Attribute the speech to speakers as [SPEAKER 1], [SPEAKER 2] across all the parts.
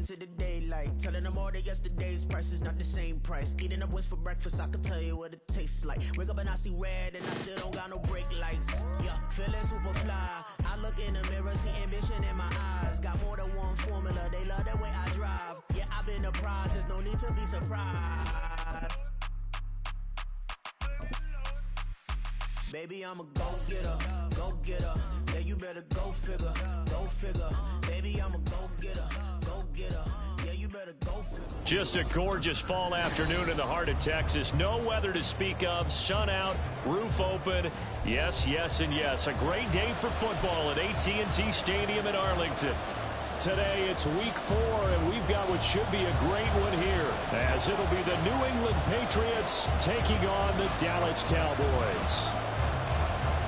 [SPEAKER 1] into the daylight. Telling them all that yesterday's price is not the same price. Eating up wings for breakfast, I can tell you what it tastes like. Wake up and I see red and I still don't got no brake lights. Yeah, feeling super fly. I look in the mirror, see ambition in my eyes. Got more than one formula, they love the way I drive. Yeah, I've been a prize, there's no need to be surprised. Baby, I'm a go-getter, go-getter. Yeah, you better go figure, go figure. Baby, I'm a go-getter, go-getter. Yeah, you better go figure.
[SPEAKER 2] Just a gorgeous fall afternoon in the heart of Texas. No weather to speak of, sun out, roof open. Yes, yes, and yes. A great day for football at AT&T Stadium in Arlington. Today it's week 4, and we've got what should be a great one here, as it'll be the New England Patriots taking on the Dallas Cowboys.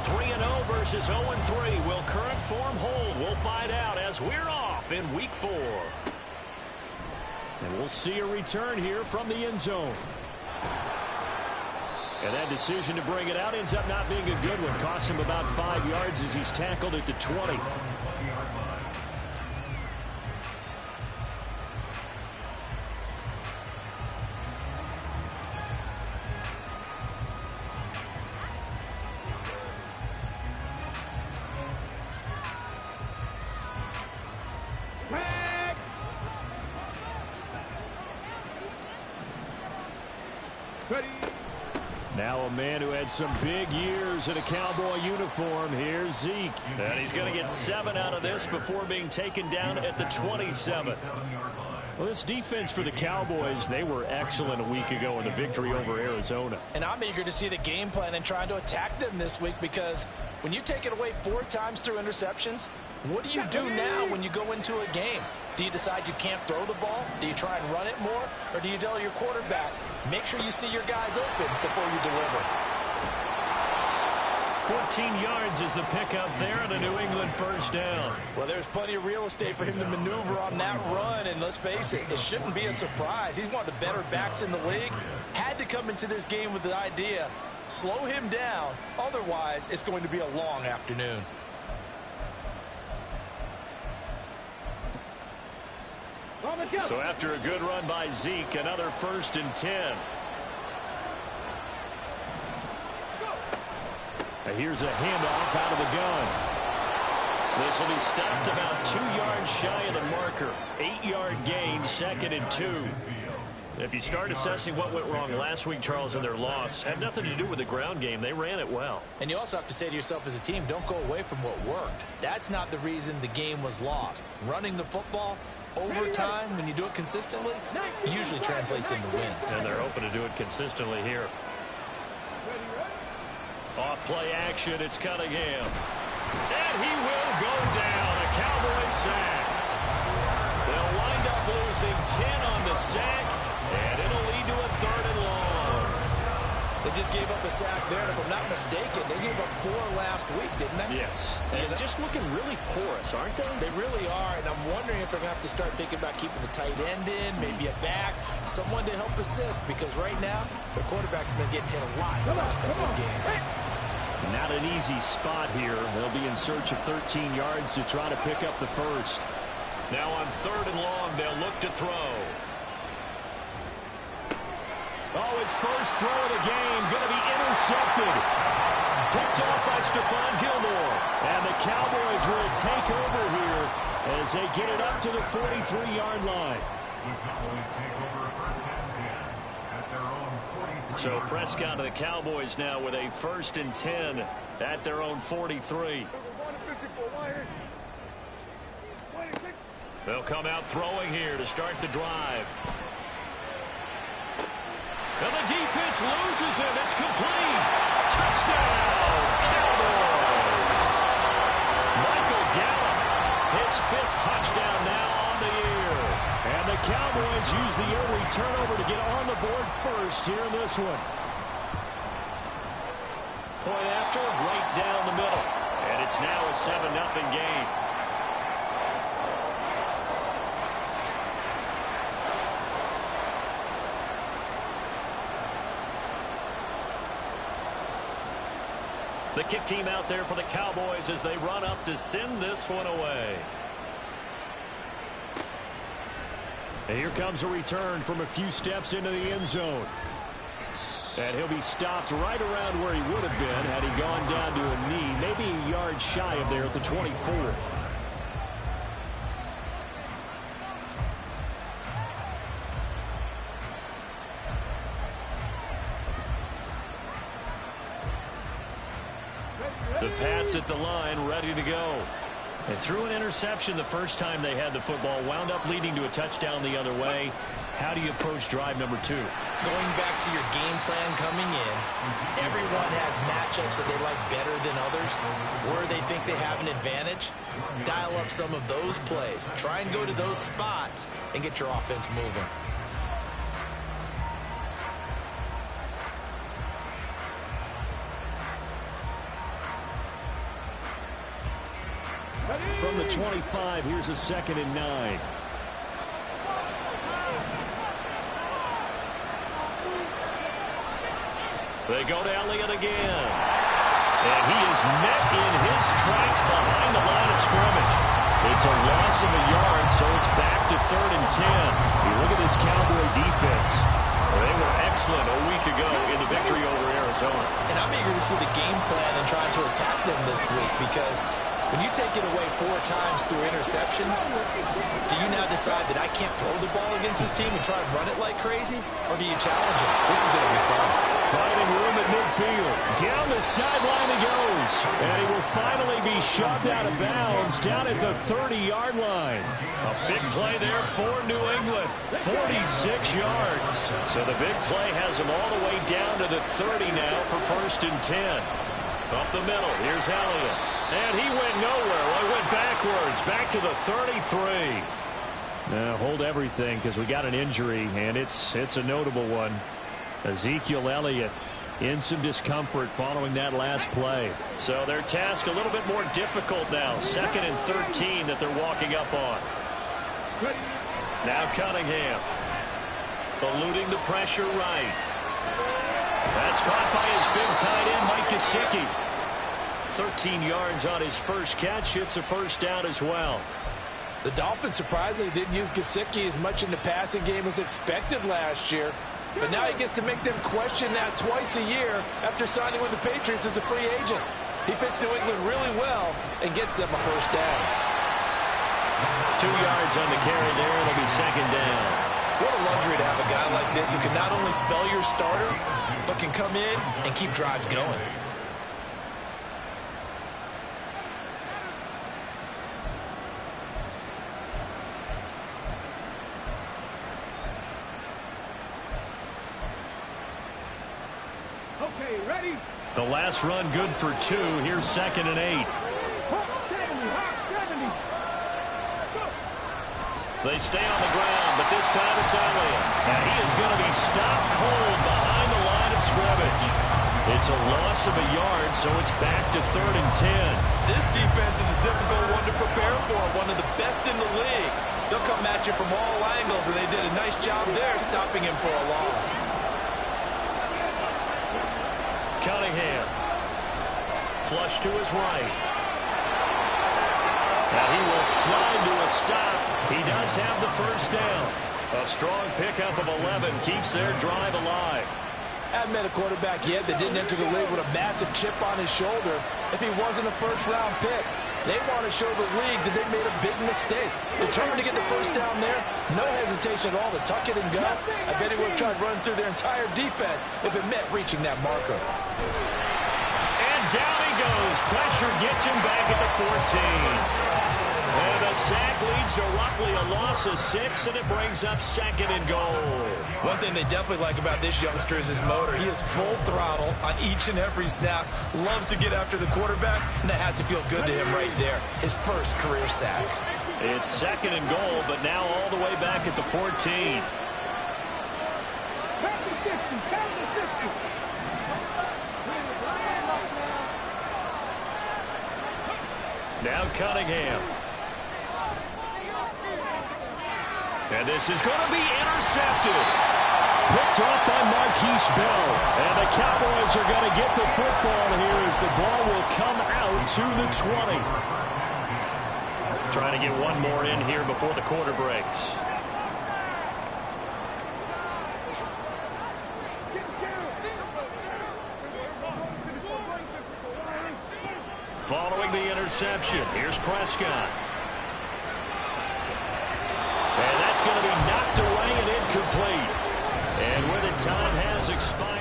[SPEAKER 2] 3-0 versus 0-3. Will current form hold? We'll find out as we're off in week 4. And we'll see a return here from the end zone. And that decision to bring it out ends up not being a good one. Cost him about 5 yards as he's tackled at the 20. Now a man who had some big years in a Cowboy uniform. Here's Zeke. And he's going to get 7 out of this before being taken down at the 27. Well, this defense for the Cowboys, they were excellent a week ago in the victory over Arizona.
[SPEAKER 3] And I'm eager to see the game plan and trying to attack them this week, because when you take it away 4 times through interceptions, what do you do now when you go into a game? Do you decide you can't throw the ball? Do you try and run it more? Or do you tell your quarterback, make sure you see your guys open before you deliver?
[SPEAKER 2] 14 yards is the pickup there and a New England first down.
[SPEAKER 3] Well, there's plenty of real estate for him to maneuver on that run, and let's face it, it shouldn't be a surprise. He's one of the better backs in the league. Had to come into this game with the idea, slow him down, otherwise it's going to be a long afternoon.
[SPEAKER 2] So after a good run by Zeke, another 1st and 10. And here's a handoff out of the gun. This will be stopped about 2 yards shy of the marker. 8-yard gain, 2nd and 2. If you start assessing what went wrong last week, Charles, in their loss, had nothing to do with the ground game. They ran it well.
[SPEAKER 3] And you also have to say to yourself as a team, don't go away from what worked. That's not the reason the game was lost. Running the football over time, when you do it consistently, it usually translates into wins.
[SPEAKER 2] And they're hoping to do it consistently here. Off play action, it's Cunningham. And he will go down. A Cowboys sack. They'll wind up losing 10 on the sack, and it'll lead to a 3rd and long.
[SPEAKER 3] They just gave up a sack there, and if I'm not mistaken, they gave up 4 last week, didn't they?
[SPEAKER 2] Yes. And just looking really porous, aren't they?
[SPEAKER 3] They really are, and I'm wondering if they're going to have to start thinking about keeping the tight end in, maybe a back, someone to help assist, because right now, their quarterback's been getting hit a lot in the last couple of games.
[SPEAKER 2] Not an easy spot here. They'll be in search of 13 yards to try to pick up the first. Now on 3rd and long, they'll look to throw. Oh, his first throw of the game going to be intercepted. Picked off by Stephon Gilmore. And the Cowboys will take over here as they get it up to the 43-yard line.
[SPEAKER 4] The Cowboys take over 1st and 10 at their own 43.
[SPEAKER 2] So Prescott to the Cowboys now with a 1st and 10 at their own 43. They'll come out throwing here to start the drive. And the defense loses it. It's complete. Touchdown, Cowboys. Michael Gallup, his 5th touchdown now on the year. And the Cowboys use the early turnover to get on the board first here in this one. Point after, right down the middle. And it's now a 7-0 game. The kick team out there for the Cowboys as they run up to send this one away. And here comes a return from a few steps into the end zone. And he'll be stopped right around where he would have been had he gone down to a knee, maybe a yard shy of there at the 24. The Pats at the line, ready to go. They threw an interception the first time they had the football, wound up leading to a touchdown the other way. How do you approach drive number 2?
[SPEAKER 3] Going back to your game plan coming in, everyone has matchups that they like better than others. Where they think they have an advantage, dial up some of those plays. Try and go to those spots and get your offense moving.
[SPEAKER 2] From the 25, here's a 2nd and 9. They go to Elliott again. And he is met in his tracks behind the line of scrimmage. It's a loss of a yard, so it's back to 3rd and 10. You look at this Cowboy defense. They were excellent a week ago in the victory over Arizona.
[SPEAKER 3] And I'm eager to see the game plan and trying to attack them this week, because when you take it away 4 times through interceptions, do you now decide that I can't throw the ball against this team and try and run it like crazy? Or do you challenge it? This is going to be fun.
[SPEAKER 2] Finding room at midfield. Down the sideline he goes. And he will finally be shoved out of bounds down at the 30-yard line. A big play there for New England. 46 yards. So the big play has him all the way down to the 30 now for 1st and 10. Up the middle. Here's Elliott. And he went nowhere. Well, he went backwards. Back to the 33. Now hold everything, because we got an injury, and it's a notable one. Ezekiel Elliott in some discomfort following that last play. So their task a little bit more difficult now. 2nd and 13 that they're walking up on. Now Cunningham. Eluding the pressure right. That's caught by his big tight end, Mike Gesicki. 13 yards on his first catch. It's a 1st down as well.
[SPEAKER 3] The Dolphins surprisingly didn't use Gesicki as much in the passing game as expected last year. But now he gets to make them question that twice a year after signing with the Patriots as a free agent. He fits New England really well and gets them a 1st down.
[SPEAKER 2] 2 yards on the carry there. It'll be 2nd down.
[SPEAKER 3] What a luxury to have a guy like this who can not only spell your starter, but can come in and keep drives going.
[SPEAKER 5] Okay, ready?
[SPEAKER 2] The last run good for 2. Here's 2nd and 8. They stay on the ground, but this time it's Elliott. And he is going to be stopped cold behind the line of scrimmage. It's a loss of a yard, so it's back to 3rd and 10.
[SPEAKER 3] This defense is a difficult one to prepare for, one of the best in the league. They'll come at you from all angles, and they did a nice job there stopping him for a loss.
[SPEAKER 2] Cunningham. Flush to his right. Now he will slide to a stop. He does have the 1st down. A strong pickup of 11 keeps their drive alive.
[SPEAKER 3] Haven't met a quarterback yet that didn't enter the league with a massive chip on his shoulder if he wasn't a 1st-round pick. They want to show the league that they made a big mistake. Determined to get the 1st down there, no hesitation at all to tuck it and go. I bet he would have tried running through their entire defense if it meant reaching that marker.
[SPEAKER 2] And down he goes. Pressure gets him back at the 14. And a sack leads to roughly a loss of 6, and it brings up 2nd and goal.
[SPEAKER 3] One thing they definitely like about this youngster is his motor. He is full throttle on each and every snap. Loves to get after the quarterback, and that has to feel good to him right there. His 1st career sack.
[SPEAKER 2] It's 2nd and goal, but now all the way back at the 14. Now Cunningham. And this is going to be intercepted. Picked off by Marquise Bell. And the Cowboys are going to get the football here as the ball will come out to the 20. Trying to get one more in here before the quarter breaks. following the interception. Here's Prescott. And that's going to be knocked away and incomplete. And with it, time has expired.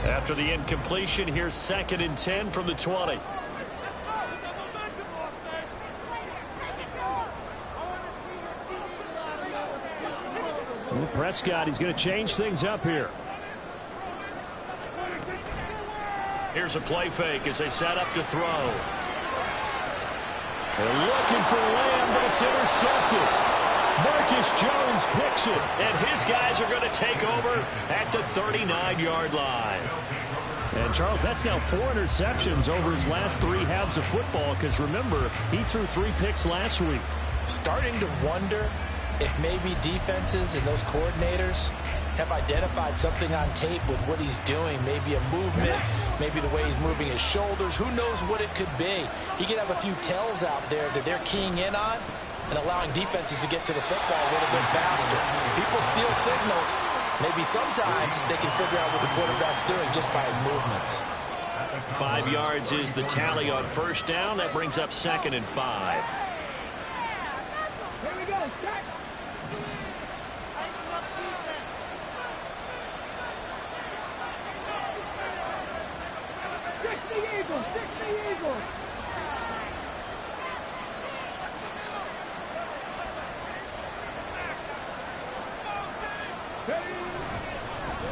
[SPEAKER 2] After the incompletion, here's 2nd and 10 from the 20. Prescott, he's going to change things up here. Here's a play fake as they set up to throw. They're looking for Lamb, but it's intercepted. Marcus Jones picks it, and his guys are going to take over at the 39-yard line. And, Charles, that's now 4 interceptions over his last 3 halves of football, because, remember, he threw 3 picks last week.
[SPEAKER 3] Starting to wonder if maybe defenses and those coordinators have identified something on tape with what he's doing. Maybe a movement, maybe the way he's moving his shoulders. Who knows what it could be? He could have a few tells out there that they're keying in on and allowing defenses to get to the football a little bit faster. People steal signals. Maybe sometimes they can figure out what the quarterback's doing just by his movements.
[SPEAKER 2] 5 yards is the tally on first down. That brings up 2nd and 5.
[SPEAKER 5] Here we go. Check. Stick the Eagles. Stick the Eagles.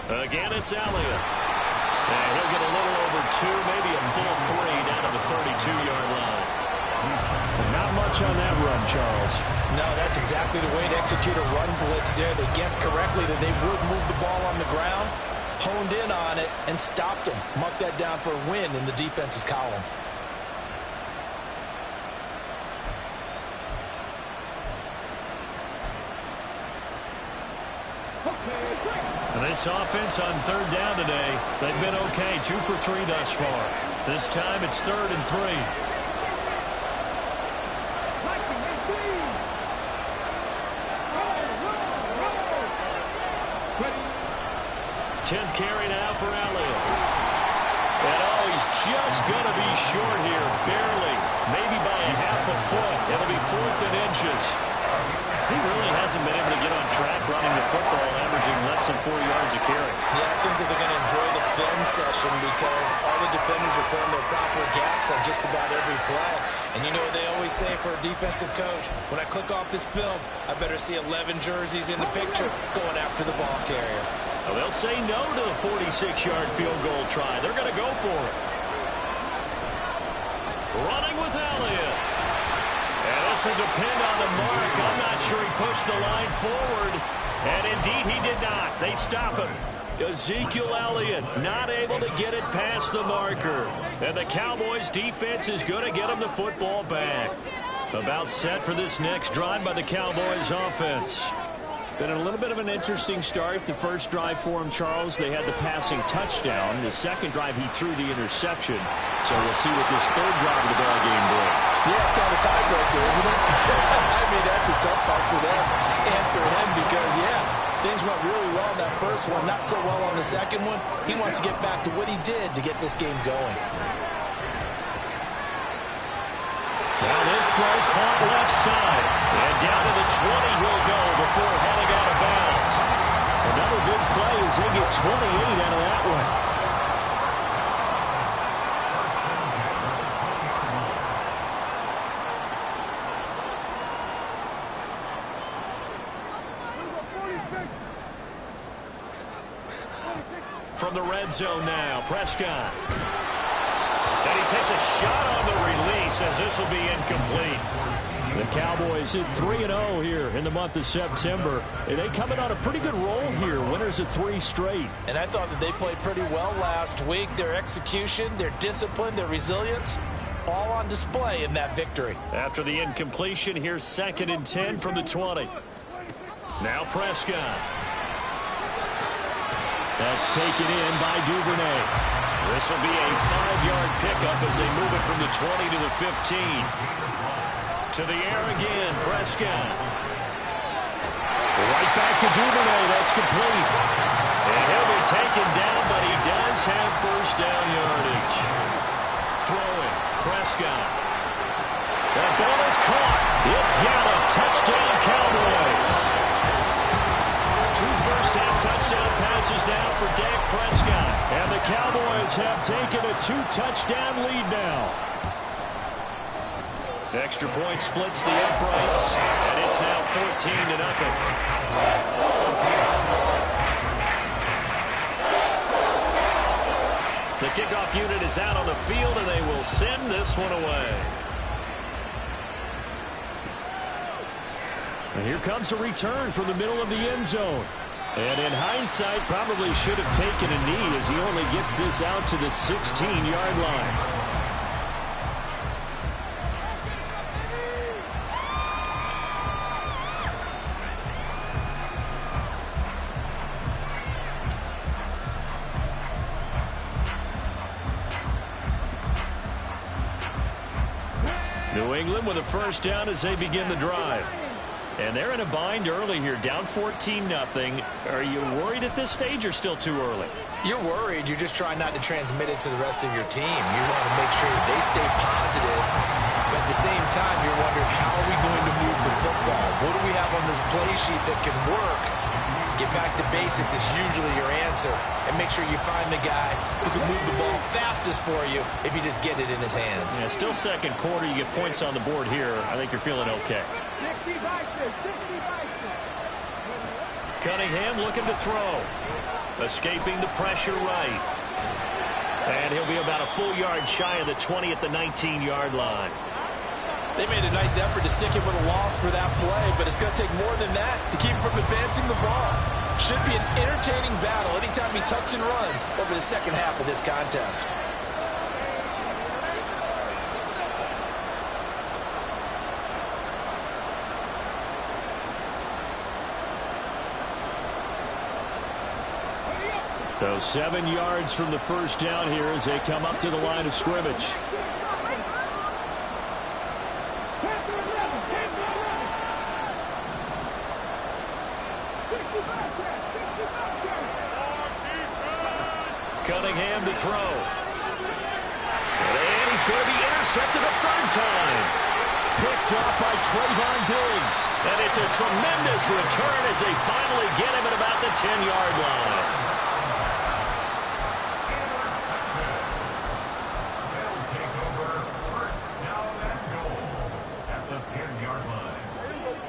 [SPEAKER 2] Again, it's Elliott. And he'll get a little over 2, maybe a full 3 down to the 32-yard line. Not much on that run, Charles.
[SPEAKER 3] No, that's exactly the way to execute a run blitz there. They guessed correctly that they would move the ball on the ground, honed in on it, and stopped them. Marked that down for a win in the defense's column.
[SPEAKER 2] And this offense on 3rd down today, they've been okay, 2 for 3 thus far. This time it's 3rd and 3. 10th carry now for Elliott. And he's just going to be short here, barely, maybe by a half a foot. It'll be 4th and inches. He really hasn't been able to get on track running the football, averaging less than 4 yards a carry.
[SPEAKER 3] Yeah, I think that they're going to enjoy the film session because all the defenders are filling their proper gaps on just about every play. And you know what they always say for a defensive coach? When I click off this film, I better see 11 jerseys in the picture going after the ball carrier.
[SPEAKER 2] Well, they'll say no to the 46-yard field goal try. They're going to go for it. Running with Elliott. And this will depend on the mark. I'm not sure he pushed the line forward. And indeed he did not. They stop him. Ezekiel Elliott not able to get it past the marker. And the Cowboys defense is going to get him the football back. About set for this next drive by the Cowboys offense. Been a little bit of an interesting start. The first drive for him, Charles, they had the passing touchdown. The second drive, he threw the interception. So we'll see what this third drive of the ball game brings.
[SPEAKER 3] Yeah, it's kind of a tiebreaker, isn't it? I mean, that's a tough part for them and for him because, yeah, things went really well in that first one, not so well on the second one. He wants to get back to what he did to get this game going.
[SPEAKER 2] Now this throw caught left side. And down to the 20 he'll go before heading out of bounds. Another big play as they get 28 out of that one. From the red zone now, Prescott. And he takes a shot on the release as this will be incomplete. The Cowboys hit 3-0 here in the month of September. They coming on a pretty good roll here. Winners of 3 straight.
[SPEAKER 3] And I thought that they played pretty well last week. Their execution, their discipline, their resilience, all on display in that victory.
[SPEAKER 2] After the incompletion, here's 2nd and 10 from the 20. Now Prescott. That's taken in by Duvernay. This will be a 5-yard pickup as they move it from the 20 to the 15. To the air again, Prescott. Right back to Duvernay. That's complete. And he'll be taken down, but he does have first down yardage. Throwing, Prescott. That ball is caught. It's Gallup. Touchdown, Cowboys. 2 first-half touchdown passes now for Dak Prescott. And the Cowboys have taken a 2-touchdown lead now. Extra point splits the uprights, and it's now 14-0. The kickoff unit is out on the field, and they will send this one away. And here comes a return from the middle of the end zone. And in hindsight, probably should have taken a knee as he only gets this out to the 16-yard line. New England with a first down as they begin the drive. And they're in a bind early here, down 14-0. Are you worried at this stage or still too early?
[SPEAKER 3] You're worried. You're just trying not to transmit it to the rest of your team. You want to make sure that they stay positive. But at the same time, you're wondering, how are we going to move the football? What do we have on this play sheet that can work? Get back to basics is usually your answer. And make sure you find the guy who can move the ball fastest for you if you just get it in his hands.
[SPEAKER 2] Yeah, still second quarter. You get points on the board here. I think you're feeling okay. Cunningham looking to throw. Escaping the pressure right. And he'll be about a full yard shy of the 20 at the 19-yard line.
[SPEAKER 3] They made a nice effort to stick him with a loss for that play, but it's going to take more than that to keep him from advancing the ball. Should be an entertaining battle anytime he tucks and runs over the second half of this contest.
[SPEAKER 2] So 7 yards from the first down here as they come up to the line of scrimmage. Cunningham to throw. And he's going to be intercepted a third time. Picked up by Trayvon Diggs. And it's a tremendous return as they finally get him at about the 10-yard line.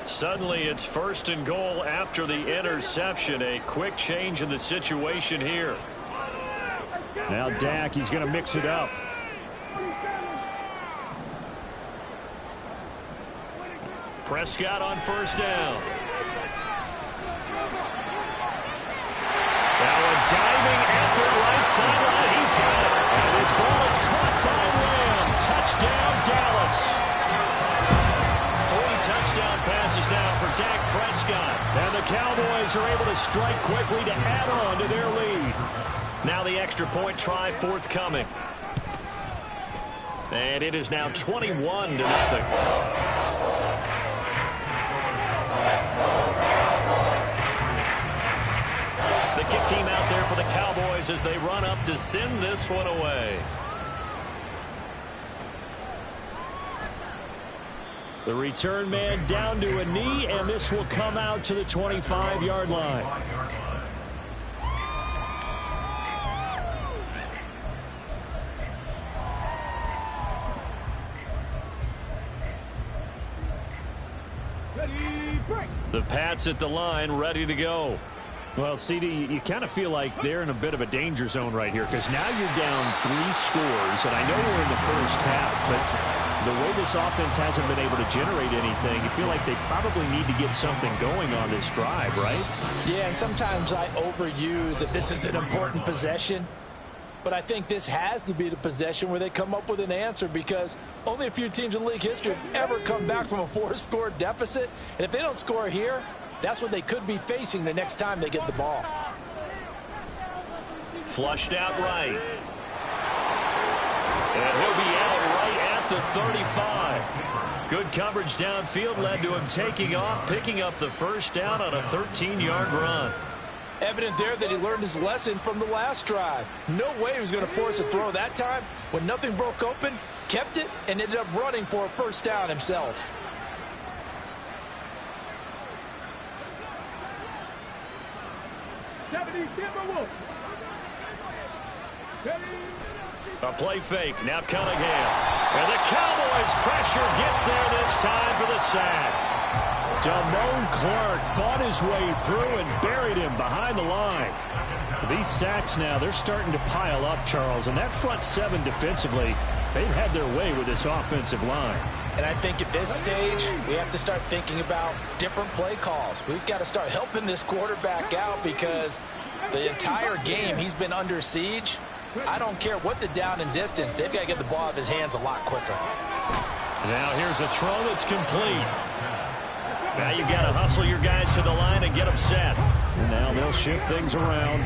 [SPEAKER 2] Suddenly it's 1st and goal after the interception. A quick change in the situation here. Now Dak, he's going to mix it up. Prescott on first down. Now a diving effort right sideline. He's got it. And his ball is caught by Lamb. Touchdown Dallas. 3 touchdown passes now for Dak Prescott. And the Cowboys are able to strike quickly to add on to their lead. Now the extra point try forthcoming. And it is now 21-0. The kick team out there for the Cowboys as they run up to send this one away. The return man down to a knee, and this will come out to the 25-yard line. The Pats at the line, ready to go. Well, CD, you kind of feel like they're in a bit of a danger zone right here because now you're down 3 scores, and I know we're in the first half, but the way this offense hasn't been able to generate anything, you feel like they probably need to get something going on this drive, right?
[SPEAKER 3] Yeah, and sometimes I overuse that this is an important possession. But I think this has to be the possession where they come up with an answer because only a few teams in league history have ever come back from a 4-score deficit. And if they don't score here, that's what they could be facing the next time they get the ball.
[SPEAKER 2] Flushed out right. And he'll be out right at the 35. Good coverage downfield led to him taking off, picking up the first down on a 13-yard run.
[SPEAKER 3] Evident there that he learned his lesson from the last drive. No way he was going to force a throw that time. When nothing broke open, kept it, and ended up running for a first down himself.
[SPEAKER 2] A play fake. Now Cunningham. And the Cowboys pressure gets there this time for the sack. Damone Clark fought his way through and buried him behind the line. These sacks now, they're starting to pile up, Charles. And that front seven defensively, they've had their way with this offensive line.
[SPEAKER 3] And I think at this stage, we have to start thinking about different play calls. We've got to start helping this quarterback out because the entire game he's been under siege. I don't care what the down and distance. They've got to get the ball out of his hands a lot quicker.
[SPEAKER 2] Now here's a throw that's complete. Now you've got to hustle your guys to the line and get them set. And now they'll shift things around.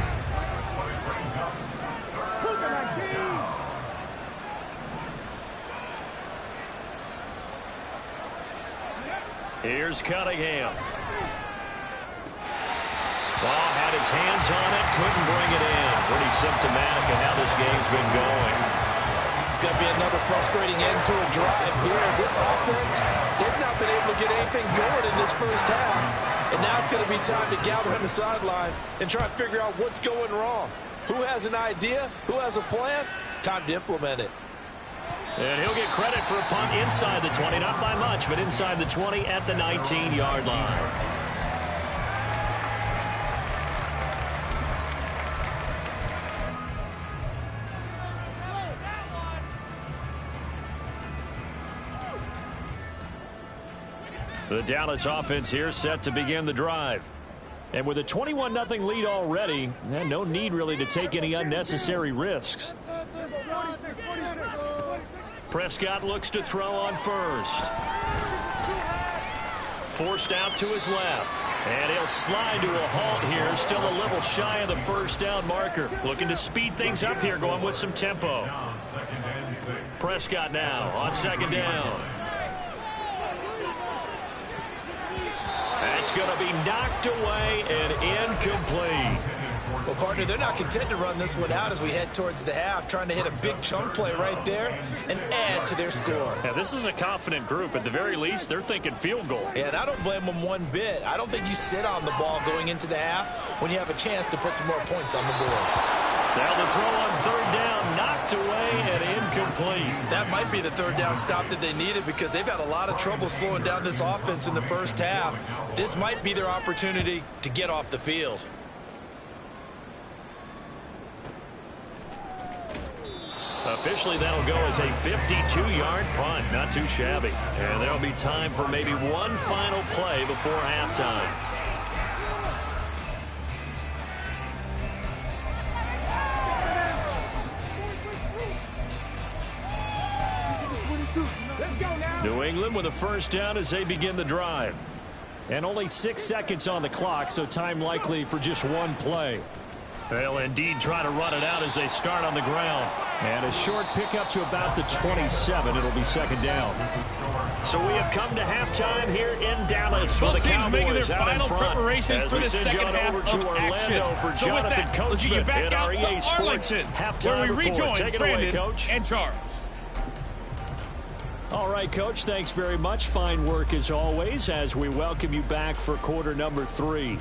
[SPEAKER 2] Here's Cunningham. Ball had his hands on it, couldn't bring it in. Pretty symptomatic of how this game's been going.
[SPEAKER 3] It's going to be another frustrating end to a drive here. This offense, they've not been able to get anything going in this first half. And now it's going to be time to gather on the sidelines and try to figure out what's going wrong. Who has an idea? Who has a plan? Time to implement it.
[SPEAKER 2] And he'll get credit for a punt inside the 20. Not by much, but inside the 20 at the 19-yard line. The Dallas offense here set to begin the drive. And with a 21-0 lead already, no need really to take any unnecessary risks. Prescott looks to throw on first. Forced out to his left. And he'll slide to a halt here. Still a little shy of the first down marker. Looking to speed things up here, going with some tempo. Prescott now on second down. That's going to be knocked away and incomplete.
[SPEAKER 3] Well, partner, they're not content to run this one out as we head towards the half, trying to hit a big chunk play right there and add to their score.
[SPEAKER 2] Yeah, this is a confident group. At the very least, they're thinking field goal.
[SPEAKER 3] Yeah, and I don't blame them one bit. I don't think you sit on the ball going into the half when you have a chance to put some more points on the board.
[SPEAKER 2] Now the throw on third down, knocked away and incomplete.
[SPEAKER 3] That might be the third down stop that they needed because they've had a lot of trouble slowing down this offense in the first half. This might be their opportunity to get off the field.
[SPEAKER 2] Officially, that'll go as a 52-yard punt. Not too shabby. And there'll be time for maybe one final play before halftime. New England with a first down as they begin the drive. And only 6 seconds on the clock, so time likely for just one play. They'll indeed try to run it out as they start on the ground. And a short pickup to about the 27. It'll be second down. So we have come to halftime here in Dallas.
[SPEAKER 6] Both
[SPEAKER 2] the
[SPEAKER 6] teams making their
[SPEAKER 2] Cowboys
[SPEAKER 6] final preparations for the second half of action.
[SPEAKER 2] For
[SPEAKER 6] so with that, let's get you back out to Arlington, where we rejoin Brandon and Charles.
[SPEAKER 2] All right, Coach, thanks very much. Fine work as always as we welcome you back for quarter number 3.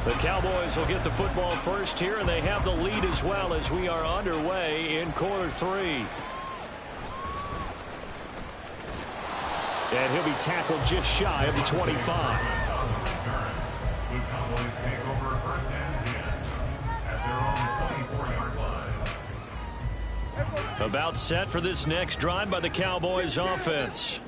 [SPEAKER 2] The Cowboys will get the football first here, and they have the lead as well as we are underway in quarter 3. And he'll be tackled just shy of the 25.
[SPEAKER 4] The Cowboys take over first and 10 at their own 24-yard line.
[SPEAKER 2] About set for this next drive by the Cowboys offense.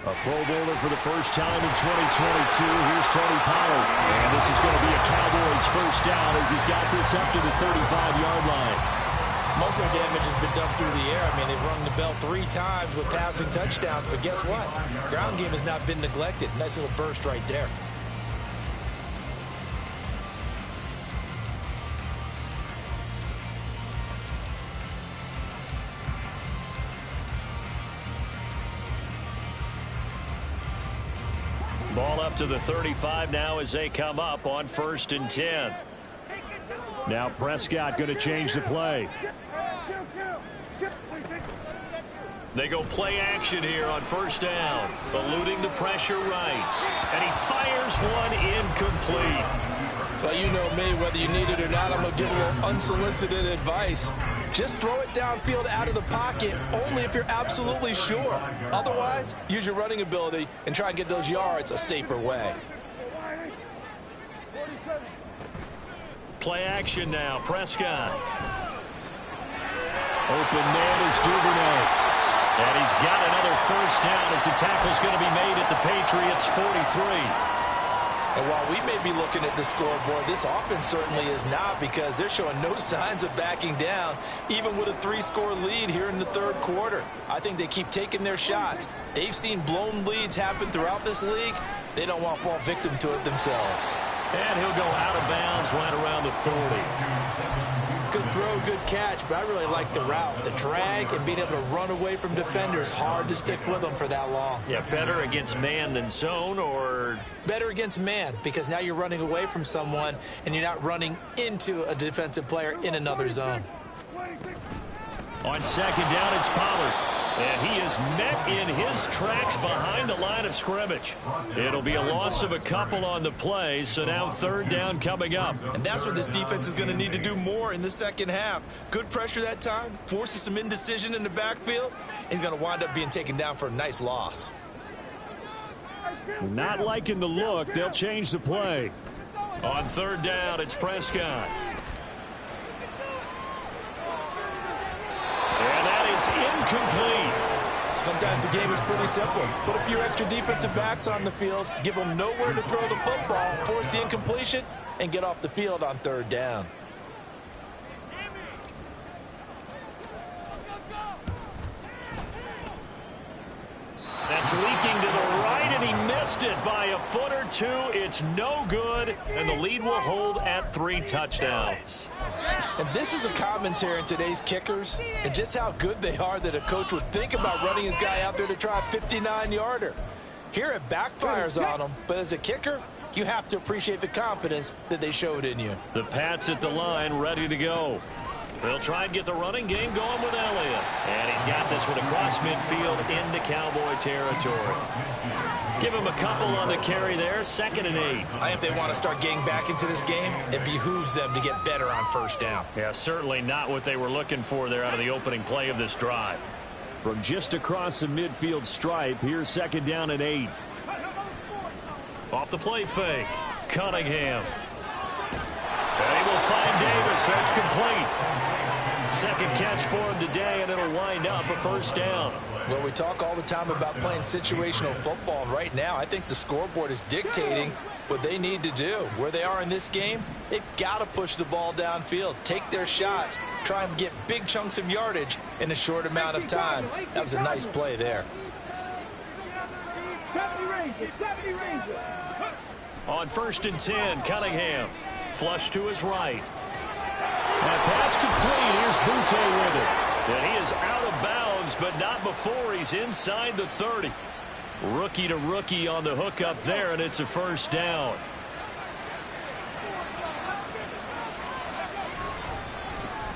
[SPEAKER 2] A Pro Bowler for the first time in 2022. Here's Tony Pollard. And this is going to be a Cowboys nice first down as he's got this up to the 35-yard line.
[SPEAKER 3] Most of their damage has been done through the air. I mean, they've rung the bell 3 times with passing touchdowns, but guess what? Ground game has not been neglected. Nice little burst right there.
[SPEAKER 2] Ball up to the 35 now as they come up on 1st and 10. Now Prescott going to change the play. They go play action here on 1st down, eluding the pressure right. And he fires one incomplete.
[SPEAKER 3] Well, you know me, whether you need it or not, I'm going to give a little unsolicited advice. Just throw it downfield out of the pocket only if you're absolutely sure. Otherwise, use your running ability and try and get those yards a safer way.
[SPEAKER 2] Play action now, Prescott. Open man is Duvernay. And he's got another 1st down as the tackle's going to be made at the Patriots' 43.
[SPEAKER 3] And while we may be looking at the scoreboard, this offense certainly is not, because they're showing no signs of backing down, even with a 3-score lead here in the 3rd quarter. I think they keep taking their shots. They've seen blown leads happen throughout this league. They don't want to fall victim to it themselves.
[SPEAKER 2] And he'll go out of bounds right around the 40.
[SPEAKER 3] Good throw, good catch, but I really like the route. The drag and being able to run away from defenders, hard to stick with them for that long.
[SPEAKER 2] Yeah, better against man than zone, or?
[SPEAKER 3] Better against man, because now you're running away from someone and you're not running into a defensive player in another zone.
[SPEAKER 2] On 2nd down, it's Pollard. And he is met in his tracks behind the line of scrimmage. It'll be a loss of a couple on the play, so now 3rd down coming up.
[SPEAKER 3] And that's what this defense is going to need to do more in the 2nd half. Good pressure that time, forces some indecision in the backfield. He's going to wind up being taken down for a nice loss.
[SPEAKER 2] Not liking the look. They'll change the play. On 3rd down, it's Prescott. And that is incomplete.
[SPEAKER 3] Sometimes the game is pretty simple. Put a few extra defensive backs on the field, give them nowhere to throw the football, force the incompletion, and get off the field on 3rd down.
[SPEAKER 2] That's leaking to the right, and he missed it by a foot or 2. It's no good, and the lead will hold at 3 touchdowns.
[SPEAKER 3] And this is a commentary on today's kickers and just how good they are that a coach would think about running his guy out there to try a 59-yarder. Here it backfires on him, but as a kicker, you have to appreciate the confidence that they showed in you.
[SPEAKER 2] The Pats at the line, ready to go. They'll try and get the running game going with Elliott. And he's got this one across midfield into Cowboy territory. Give him a couple on the carry there, 2nd and 8.
[SPEAKER 3] I think if they want to start getting back into this game, it behooves them to get better on 1st down.
[SPEAKER 2] Yeah, certainly not what they were looking for there out of the opening play of this drive. From just across the midfield stripe, here's 2nd down and 8. Off the play fake, Cunningham. And he will find Davis. That's complete. 2nd catch for him today, and it'll wind up a 1st down.
[SPEAKER 3] Well, we talk all the time about playing situational football, and right now I think the scoreboard is dictating what they need to do. Where they are in this game, they've got to push the ball downfield, take their shots, try and get big chunks of yardage in a short amount of time. That was a nice play there.
[SPEAKER 2] On 1st and 10, Cunningham. Flush to his right. And pass complete. Here's Butte with it. And he is out of bounds, but not before he's inside the 30. Rookie to rookie on the hookup there, and it's a 1st down.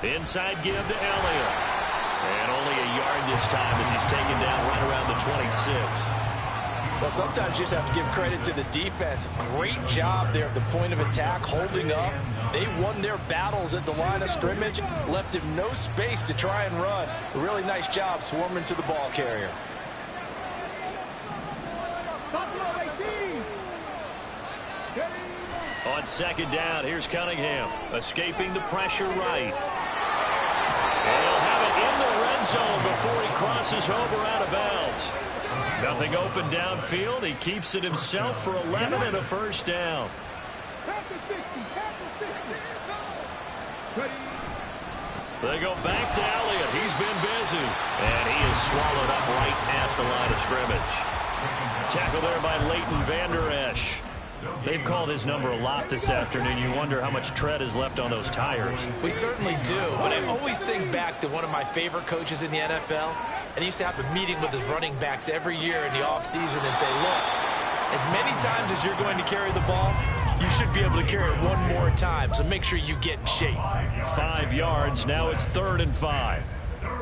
[SPEAKER 2] Inside give to Elliott. And only a yard this time as he's taken down right around the 26.
[SPEAKER 3] Well, sometimes you just have to give credit to the defense. Great job there at the point of attack, holding up. They won their battles at the line of scrimmage, left him no space to try and run. A really nice job swarming to the ball carrier.
[SPEAKER 2] On 2nd down, here's Cunningham, escaping the pressure right. And he'll have it in the red zone before he crosses over out of bounds. Nothing open downfield. He keeps it himself for 11 and a 1st down. They go back to Elliott. He's been busy. And he is swallowed up right at the line of scrimmage. Tackle there by Leighton Vander Esch. They've called his number a lot this afternoon. You wonder how much tread is left on those tires.
[SPEAKER 3] We certainly do. But I always think back to one of my favorite coaches in the NFL. And he used to have a meeting with his running backs every year in the offseason and say, look, as many times as you're going to carry the ball, you should be able to carry it one more time. So make sure you get in shape.
[SPEAKER 2] 5 yards. Now it's 3rd and 5.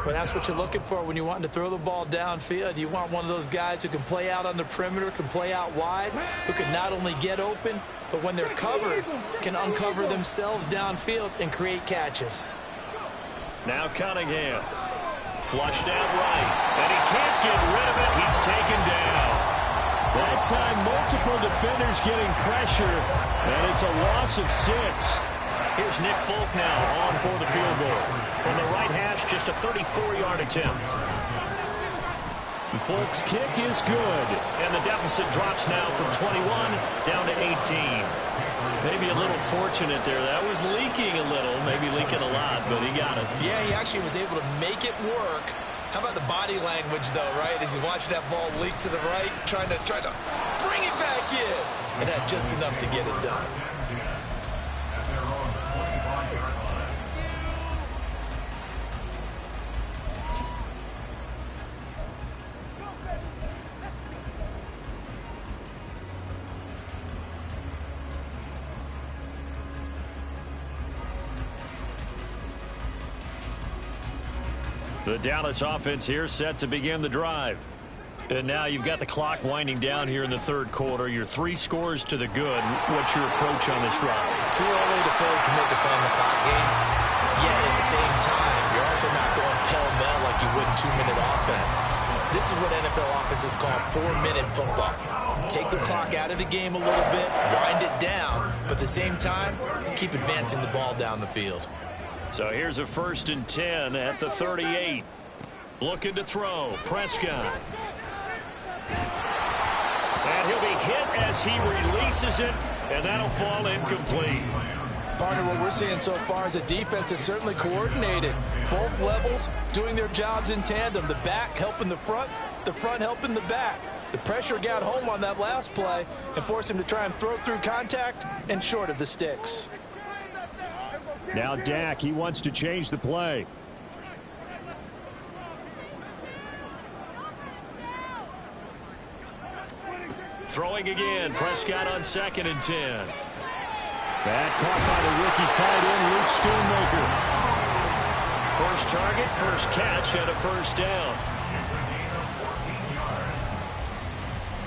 [SPEAKER 3] Well, that's what you're looking for when you want to throw the ball downfield. You want one of those guys who can play out on the perimeter, can play out wide, who can not only get open, but when they're covered, can uncover themselves downfield and create catches.
[SPEAKER 2] Now Cunningham. Flushed out right. And he can't get rid of it. He's taken down. That time, multiple defenders getting pressure, and it's a loss of 6. Here's Nick Folk now on for the field goal. From the right hash, just a 34-yard attempt. Folk's kick is good, and the deficit drops now from 21 down to 18. Maybe a little fortunate there. That was leaking a little, maybe leaking a lot, but he got it.
[SPEAKER 3] Yeah, he actually was able to make it work. How about the body language, though, right? As he watched that ball leak to the right, trying to bring it back in, and had just enough to get it done.
[SPEAKER 2] The Dallas offense here set to begin the drive. And now you've got the clock winding down here in the 3rd quarter. You're 3 scores to the good. What's your approach on this drive?
[SPEAKER 3] Too early to fully commit to playing the clock game. Yet at the same time, you're also not going pell-mell like you would in 2-minute offense. This is what NFL offenses call 4-minute football. Take the clock out of the game a little bit, wind it down, but at the same time, keep advancing the ball down the field.
[SPEAKER 2] So here's a 1st and 10 at the 38. Looking to throw. Prescott. And he'll be hit as he releases it, and that'll fall incomplete.
[SPEAKER 3] Partner, what we're seeing so far is a defense that's certainly coordinated. Both levels doing their jobs in tandem. The back helping the front helping the back. The pressure got home on that last play and forced him to try and throw through contact and short of the sticks.
[SPEAKER 2] Now Dak, he wants to change the play. Throwing again. Prescott on 2nd and 10. That caught by the rookie tight end, Luke Schoonmaker. First target, first catch, and a 1st down.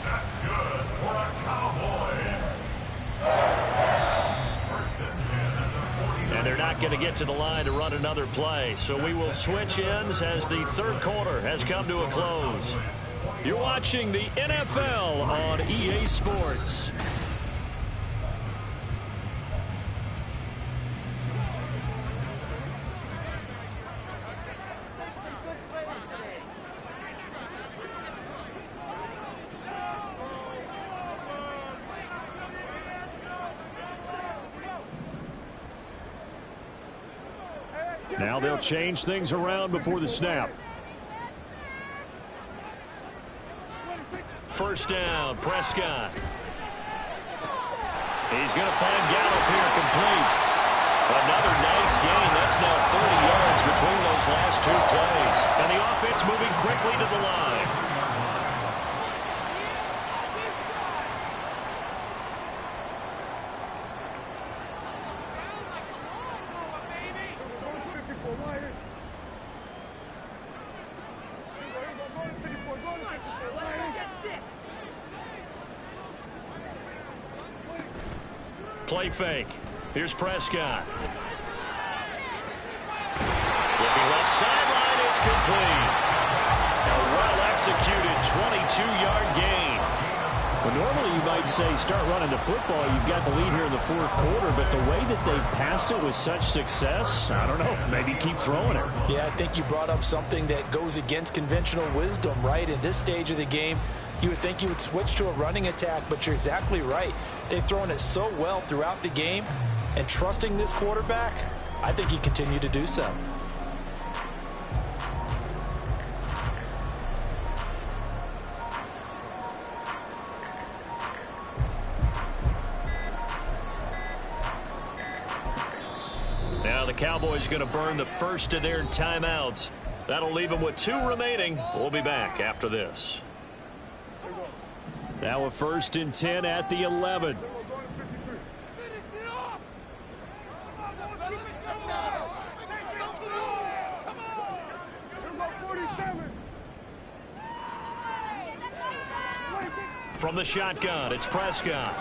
[SPEAKER 4] That's good for a Cowboys.
[SPEAKER 2] And they're not going to get to the line to run another play. So we will switch ends as the 3rd quarter has come to a close. You're watching the NFL on EA Sports. Now they'll change things around before the snap. 1st down, Prescott. He's going to find Gallup here complete. Another nice gain. That's now 30 yards between those last 2 plays. And the offense moving quickly to the line. Play fake. Here's Prescott. Looking left sideline. It's complete. A well-executed 22-yard gain. Well, normally you might say start running the football. You've got the lead here in the 4th quarter, but the way that they've passed it with such success, I don't know, maybe keep throwing it.
[SPEAKER 3] Yeah, I think you brought up something that goes against conventional wisdom, right? In this stage of the game, you would think you would switch to a running attack, but you're exactly right. They've thrown it so well throughout the game, and trusting this quarterback, I think he continued to do so.
[SPEAKER 2] Now the Cowboys going to burn the first of their timeouts. That'll leave them with 2 remaining. We'll be back after this. Now a 1st and 10 at the 11. From the shotgun, it's Prescott.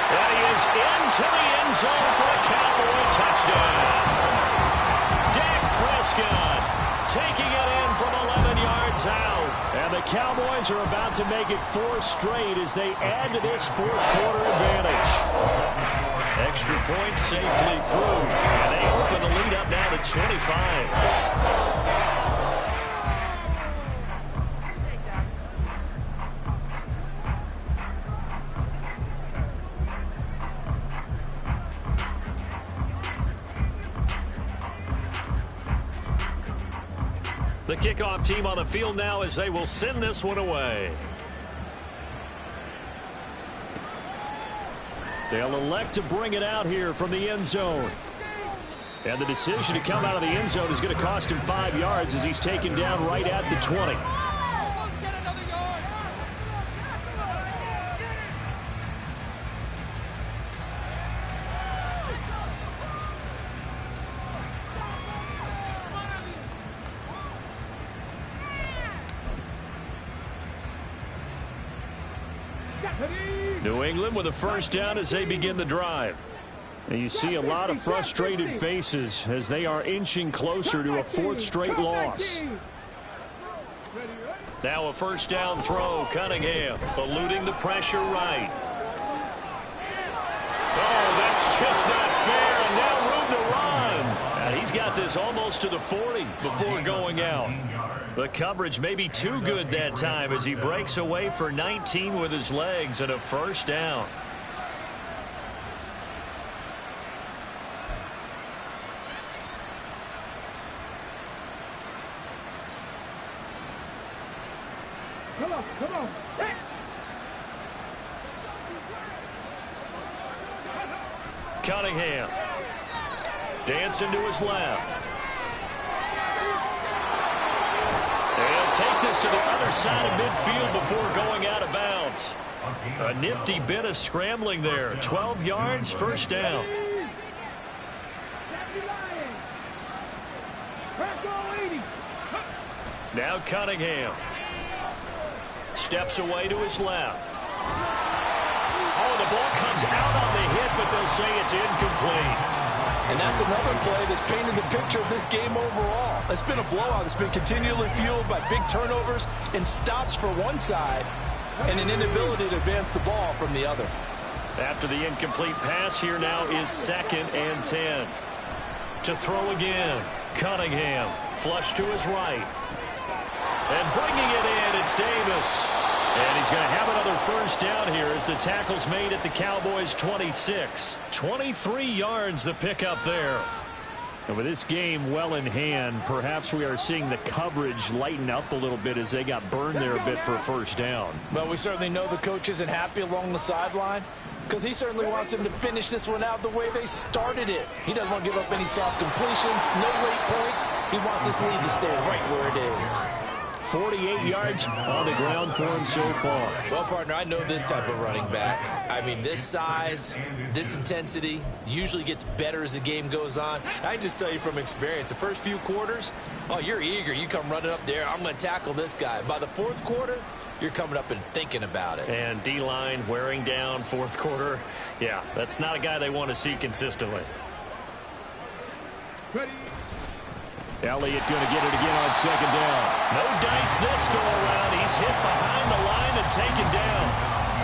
[SPEAKER 2] And he is into the end zone for a Cowboy touchdown. Dak Prescott taking it in from 11 yards out. And the Cowboys are about to make it 4 straight as they add to this 4th-quarter advantage. Extra point safely through. And they open the lead up now to 25. The kickoff team on the field now as they will send this one away. They'll elect to bring it out here from the end zone. And the decision to come out of the end zone is going to cost him 5 yards as he's taken down right at the 20. New England with a 1st down as they begin the drive. And you see a lot of frustrated faces as they are inching closer to a 4th straight loss. Now a 1st down throw. Cunningham eluding the pressure right. Oh, that's just not fair. And now room to run. And he's got this almost to the 40 before going out. The coverage may be too good that time as he breaks away for 19 with his legs and a 1st down.
[SPEAKER 5] Come on, come on.
[SPEAKER 2] Cunningham dancing to his left. They'll take this to the other side of midfield before going out of bounds. A nifty bit of scrambling there. 12 yards, 1st down. Now Cunningham steps away to his left. Oh, the ball comes out on the hit, but they'll say it's incomplete.
[SPEAKER 3] And that's another play that's painted the picture of this game overall. It's been a blowout. It's been continually fueled by big turnovers and stops for one side and an inability to advance the ball from the other.
[SPEAKER 2] After the incomplete pass, here now is 2nd and 10. To throw again. Cunningham flush to his right. And bringing it in, it's Davis. And he's going to have another 1st down here as the tackle's made at the Cowboys' 26. 23 yards the pickup there. And with this game well in hand, perhaps we are seeing the coverage lighten up a little bit as they got burned there a bit for a 1st down.
[SPEAKER 3] Well, we certainly know the coach isn't happy along the sideline because he certainly wants them to finish this one out the way they started it. He doesn't want to give up any soft completions, no late points. He wants this lead to stay right where it is.
[SPEAKER 2] 48 yards on the ground for him so far.
[SPEAKER 7] Well, partner, I know this type of running back. I mean, this size, this intensity usually gets better as the game goes on. I just tell you from experience, the first few quarters, oh, you're eager. You come running up there, I'm going to tackle this guy. By the 4th quarter, you're coming up and thinking about it.
[SPEAKER 2] And D-line wearing down 4th quarter. Yeah, that's not a guy they want to see consistently.
[SPEAKER 5] Ready.
[SPEAKER 2] Elliott going to get it again on 2nd down. No dice this go around. He's hit behind the line and taken down.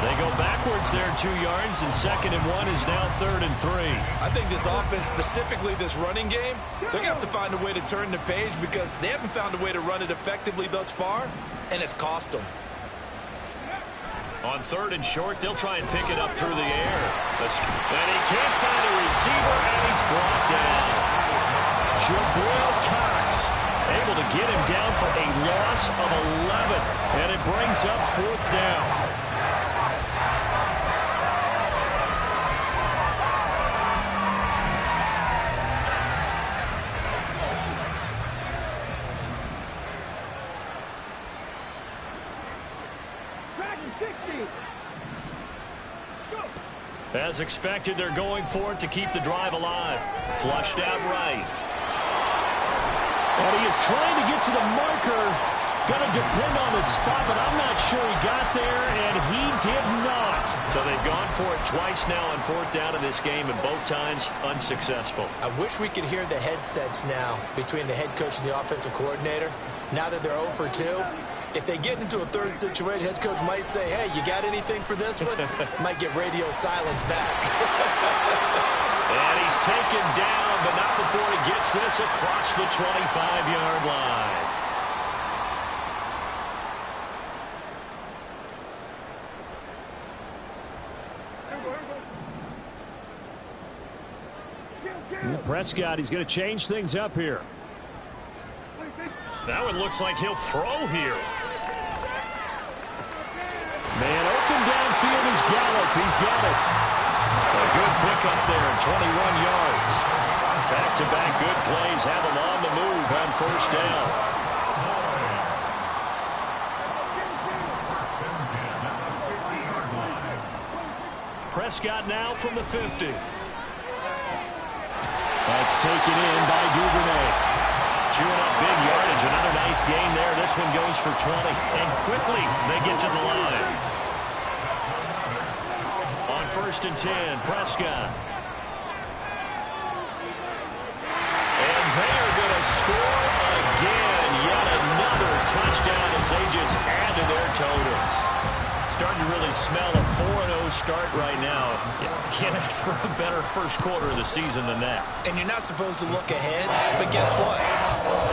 [SPEAKER 2] They go backwards there 2 yards, and 2nd and 1 is now 3rd and 3.
[SPEAKER 7] I think this offense, specifically this running game, they're going to have to find a way to turn the page because they haven't found a way to run it effectively thus far, and it's cost them.
[SPEAKER 2] On 3rd and short, they'll try and pick it up through the air. And he can't find a receiver, and he's brought down. Jabril Cox able to get him down for a loss of 11, and it brings up 4th down. As expected, they're going for it to keep the drive alive. Flushed out right. And he is trying to get to the marker. Going to depend on the spot, but I'm not sure he got there, and he did not. So they've gone for it twice now on 4th down in this game, and both times unsuccessful.
[SPEAKER 7] I wish we could hear the headsets now between the head coach and the offensive coordinator. Now that they're 0 for 2. If they get into a 3rd situation, head coach might say, hey, you got anything for this one? Might get radio silence back.
[SPEAKER 2] And he's taken down, but not before he gets this across the 25-yard line. Prescott, he's going to change things up here. That one looks like he'll throw here. Man, open downfield is Gallup. He's got it. A good pickup there, 21 yards. Back-to-back good plays have him on the move on 1st down. Prescott now from the 50. That's taken in by Duvernay. Chewing up big yardage. Another nice gain there. This one goes for 20. And quickly they get to the line. On 1st and 10, Prescott. And they are going to score again. Yet another touchdown as they just add to their totals. Starting to really smell a 4-0 start right now. You can't ask for a better first quarter of the season than that.
[SPEAKER 7] And you're not supposed to look ahead, but guess what?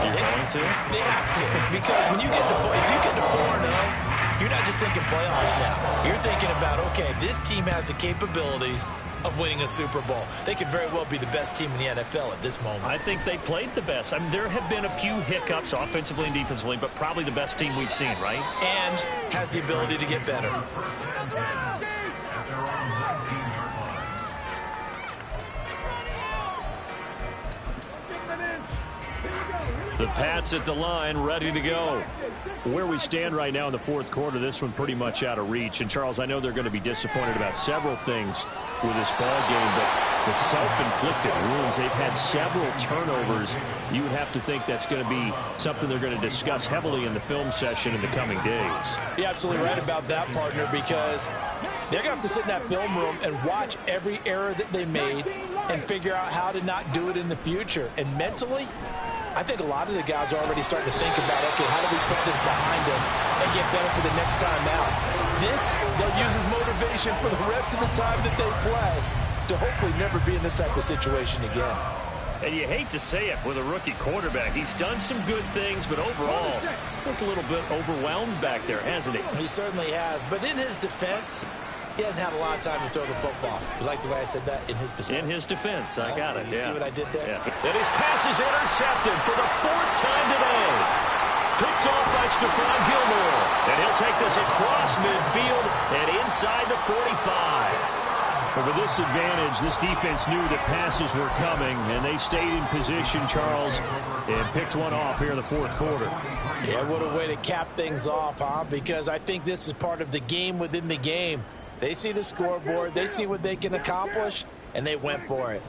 [SPEAKER 2] You're going to?
[SPEAKER 7] They have to. Because when you get to if you get to 4-0, you're not just thinking playoffs now. You're thinking about, okay, this team has the capabilities of winning a Super Bowl. They could very well be the best team in the NFL at this moment.
[SPEAKER 2] I think they played the best. I mean, there have been a few hiccups offensively and defensively, but probably the best team we've seen, right?
[SPEAKER 7] And has the ability to get better.
[SPEAKER 2] The Pats at the line, ready to go. Where we stand right now in the 4th quarter, this one pretty much out of reach. And, Charles, I know they're going to be disappointed about several things with this ball game, but the self-inflicted wounds, they've had several turnovers. You would have to think that's going to be something they're going to discuss heavily in the film session in the coming days.
[SPEAKER 3] You're absolutely right about that, partner, because they're going to have to sit in that film room and watch every error that they made and figure out how to not do it in the future. And mentally, I think a lot of the guys are already starting to think about, okay, how do we put this behind us and get better for the next time out? This, they'll use as motivation for the rest of the time that they play to hopefully never be in this type of situation again.
[SPEAKER 2] And you hate to say it with a rookie quarterback. He's done some good things, but overall, looked a little bit overwhelmed back there, hasn't he?
[SPEAKER 7] He certainly has. But in his defense, he hasn't had a lot of time to throw the football. You like the way I said that? In his defense.
[SPEAKER 2] In his defense. I got it.
[SPEAKER 7] You see what I did there?
[SPEAKER 2] Yeah. And his pass is intercepted for the 4th time today. Picked off by Stephon Gilmore. And he'll take this across midfield and inside the 45. But with this advantage, this defense knew that passes were coming, and they stayed in position, Charles, and picked one off here in the 4th quarter.
[SPEAKER 3] Yeah, what a way to cap things off, huh? Because I think this is part of the game within the game. They see the scoreboard, they see what they can accomplish, and they went for it.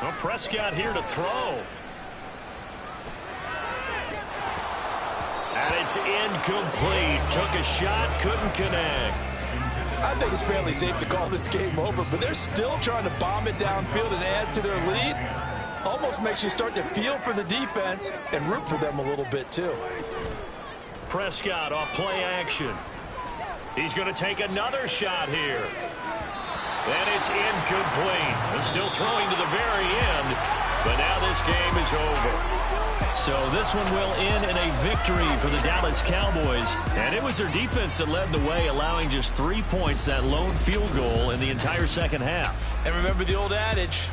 [SPEAKER 2] Well, Prescott here to throw. And it's incomplete. Took a shot, couldn't connect.
[SPEAKER 3] I think it's fairly safe to call this game over, but they're still trying to bomb it downfield and add to their lead. Almost makes you start to feel for the defense and root for them a little bit, too.
[SPEAKER 2] Prescott off play action. He's going to take another shot here. And it's incomplete. But still throwing to the very end But now this game is over. So this one will end in a victory for the Dallas Cowboys. And it was their defense that led the way, allowing just 3 points, that lone field goal in the entire second half.
[SPEAKER 7] And remember the old adage,